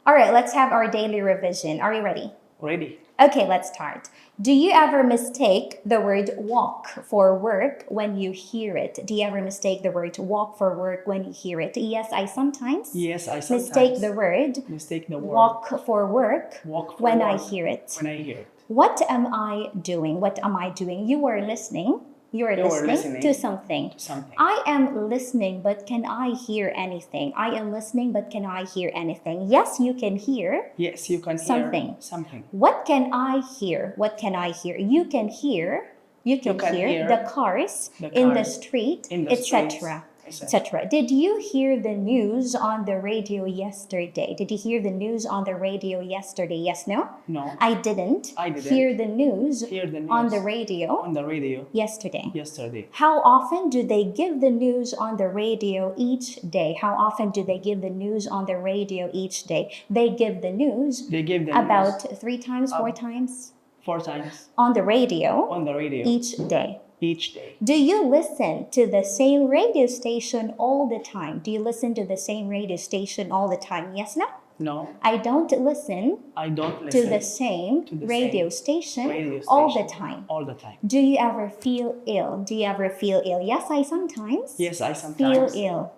All right, let's have our daily revision. Are you ready? Ready? Okay, let's start. Do you ever mistake the word walk for work when you hear it? Do you ever mistake the word walk for work when you hear it? Yes, I sometimes. Yes, I sometimes Mistake the word mistake the word walk for work walk for when I work hear it. when I hear it. What am I doing? What am I doing? You are listening. You are listening to something. Something. I am listening, but can I hear anything? I am listening, but can I hear anything? Yes, you can hear Yes, you can something. hear something. What can I hear? What can I hear? You can hear. You can hear the cars in the street, etc. etc. Did you hear the news on the radio yesterday? Did you hear the news on the radio yesterday? Yes, no? No. I didn't hear the news on the radio yesterday. How often do they give the news on the radio each day? How often do they give the news on the radio each day? They give the news about 3 times, 4 times 4 times on the radio each day. Do you listen to the same radio station all the time? Do you listen to the same radio station all the time? Yes, no? No. I don't listen to the same radio station all the time. Do you ever feel ill? Do you ever feel ill? Yes, I sometimes. Feel ill.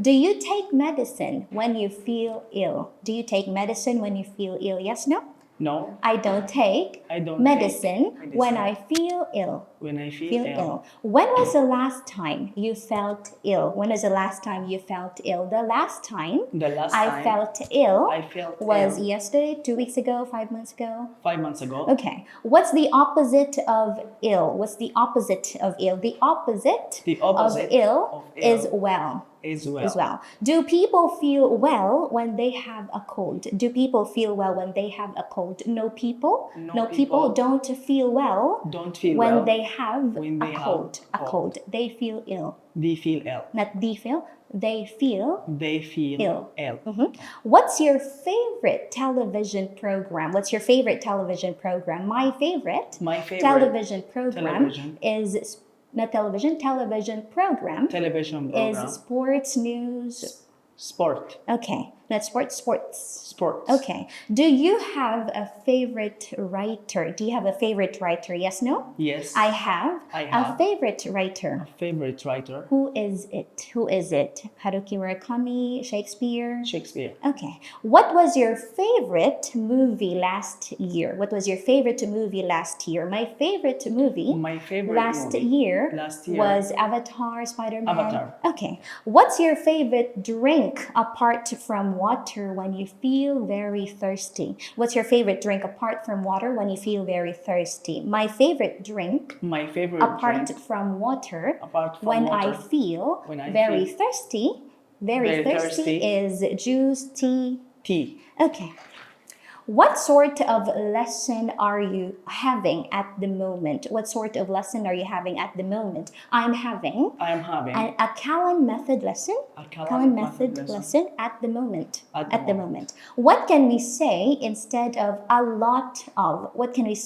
Do you take medicine when you feel ill? Do you take medicine when you feel ill? Yes, no? No. I don't take medicine when I feel ill. When I feel ill. When was the last time you felt ill? When was the last time you felt ill? The last time I felt ill was yesterday, 2 weeks ago, 5 months ago? 5 months ago. Okay. What's the opposite of ill? What's the opposite of ill? The opposite of ill is well. Is well. Do people feel well when they have a cold? Do people feel well when they have a cold? No people don't feel well when they have a cold. A cold. They feel ill. They feel ill. Not they feel. They feel ill. What's your favorite television program? What's your favorite television program? My favorite television program is television program is sports news. Sport. Okay, not sports. Okay. Do you have a favorite writer? Do you have a favorite writer? Yes, no? Yes. I have a favorite writer. Who is it? Haruki Murakami, Shakespeare? Okay. What was your favorite movie last year? My favorite movie last year was Avatar, Spider-Man. Okay. What's your favorite drink apart from water when you feel very thirsty? What's your favorite drink apart from water when you feel very thirsty? My favorite drink apart from water when I feel very thirsty is juice, tea. Okay. What sort of lesson are you having at the moment? I'm having a Callan method lesson. Lesson at the moment. What can we say instead of a lot of? We can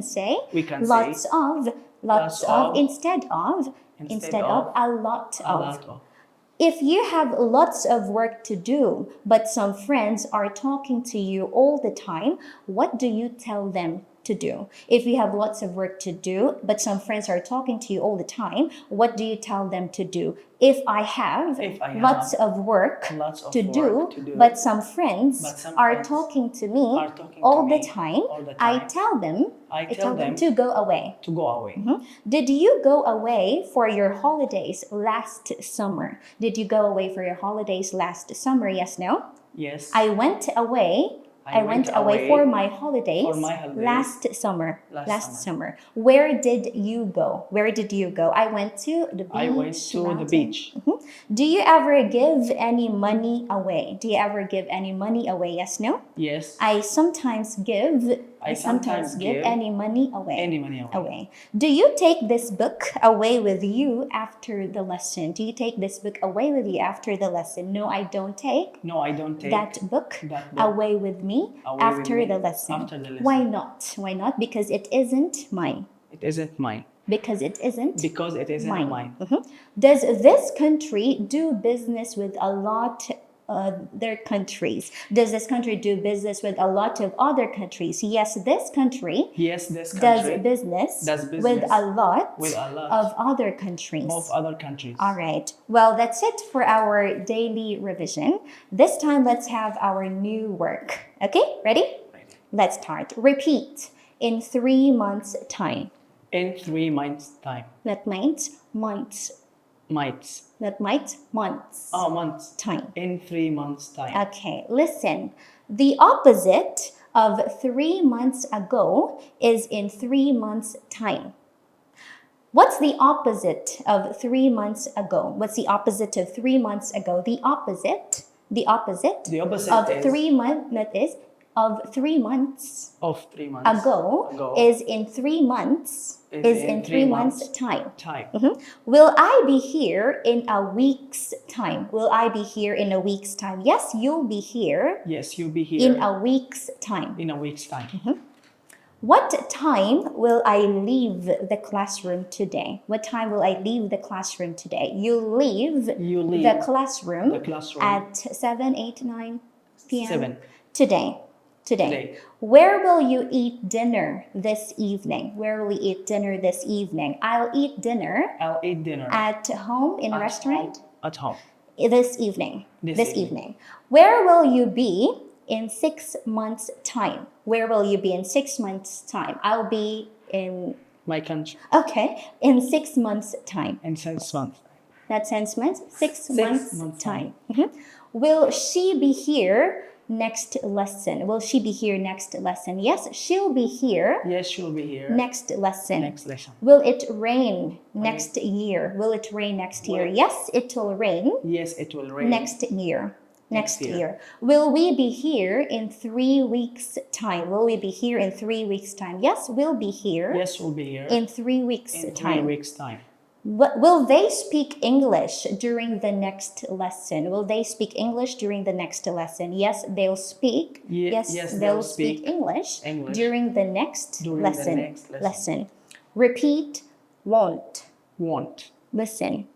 say lots of instead of a lot of. If you have lots of work to do, but some friends are talking to you all the time, what do you tell them to do? If you have lots of work to do, but some friends are talking to you all the time, what do you tell them to do? If I have lots of work to do, but some friends are talking to me all the time, I tell them to go away. Did you go away for your holidays last summer? Yes, no? Yes. I went away for my holidays last summer. Where did you go? I went to the beach. Do you ever give any money away? Yes, no? Yes. I sometimes give any money away. Do you take this book away with you after the lesson? No, I don't take that book away with me after the lesson. Why not? Because it isn't mine. Because it isn't mine. Does this country do business with a lot other countries. Does this country do business with a lot of other countries? Yes, this country Yes, this does country business, does business with a lot, with a lot of other countries. of other countries. All right. Well, that's it for our daily revision. This time, let's have our new work. Okay, ready? Let's start. Repeat in 3 months' time. In 3 months' time. That means months. Mites. That might months. Oh, months. Time. In 3 months' time. Okay, listen. The opposite of 3 months ago is in 3 months' time. What's the opposite of 3 months ago? What's the opposite of 3 months ago? The opposite The opposite of is 3 months, that is, of 3 months of 3 months ago is in 3 months, is in 3 months' time. time. Will I be here in a week's time? Will I be here in a week's time? Yes, you'll be here Yes, you'll be here in a week's time. in a week's time. What time will I leave the classroom today? What time will I leave the classroom today? You leave the classroom at 7, 8, 9 p.m. 7. Today. Where will you eat dinner this evening? Where will you eat dinner this evening? I'll eat dinner at home in a restaurant At home. this evening. This evening. Where will you be in 6 months' time? Where will you be in 6 months' time? I'll be in... My country. Okay, in 6 months' time. In 6 months. That's 6 months? 6 months' months' time. Will she be here next lesson? Will she be here next lesson? Yes, she'll be here. Yes, she'll be here. Next lesson. Next lesson. Will it rain next year? Will it rain next year? Yes, it will rain. Yes, it will rain. Next year. Next year. Will we be here in 3 weeks' time? Will we be here in 3 weeks' time? Yes, we'll be here. Yes, we'll be here In 3 weeks' in 3 time. weeks' time. Will they speak English during the next lesson? Will they speak English during the next lesson? Yes, they'll speak. Yes, they'll speak English during the next lesson. Repeat, won't. Won't. Listen.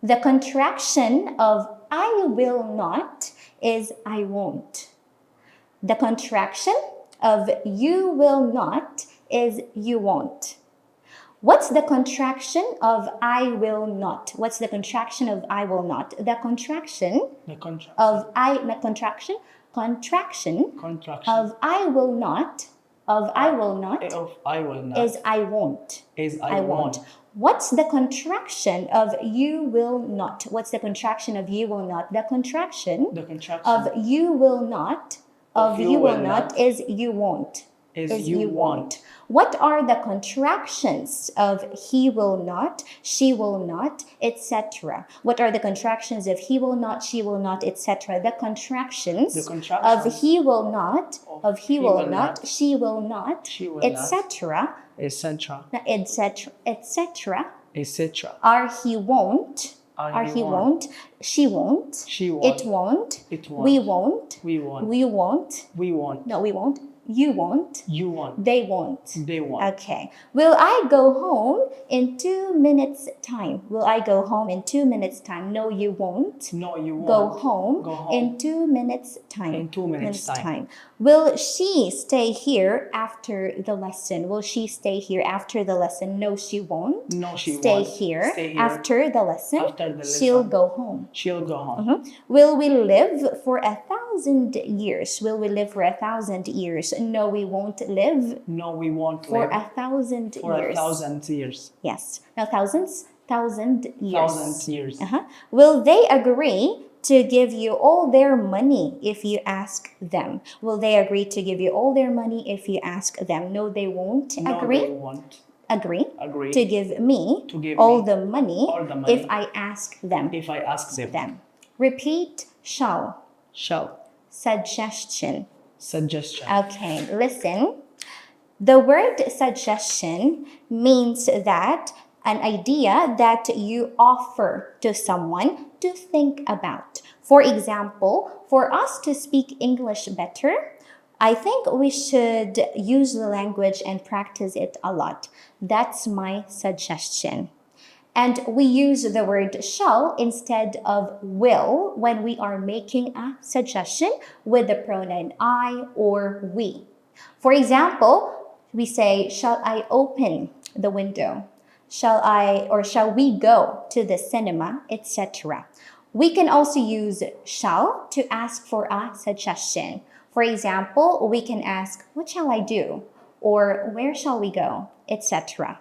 The contraction of I will not is I won't. The contraction of you will not is you won't. What's the contraction of I will not? What's the contraction of I will not? The contraction of I, not contraction, contraction of I will not, is I won't. Is I won't. What's the contraction of you will not? What's the contraction of you will not? The contraction of you will not, is you won't. Is you won't. What are the contractions of he will not, she will not, etc.? What are the contractions of he will not, she will not, etc.? The contractions of he will not, she will not, etc. Are he won't, she won't, it won't, we won't, no, we won't. You won't. They won't. Okay. Will I go home in 2 minutes' time? Will I go home in 2 minutes' time? No, you won't. Go home in 2 minutes' time. Will she stay here after the lesson? Will she stay here after the lesson? No, she won't. Stay here after the lesson. She'll go home. Will we live for 1,000 years? Will we live for 1,000 years? No, we won't live. For 1,000 years. Yes. Now, 1,000 years. Will they agree to give you all their money if you ask them? Will they agree to give you all their money if you ask them? No, they won't agree. Agree to give me all the money if I ask them. Repeat shall. Suggestion. Okay, listen. The word suggestion means that an idea that you offer to someone to think about. For example, for us to speak English better, I think we should use the language and practice it a lot. That's my suggestion. And we use the word shall instead of will when we are making a suggestion with the pronoun I or we. For example, we say, shall I open the window? Shall we go to the cinema, etc. We can also use shall to ask for a suggestion. For example, we can ask, what shall I do? Or where shall we go? Etc.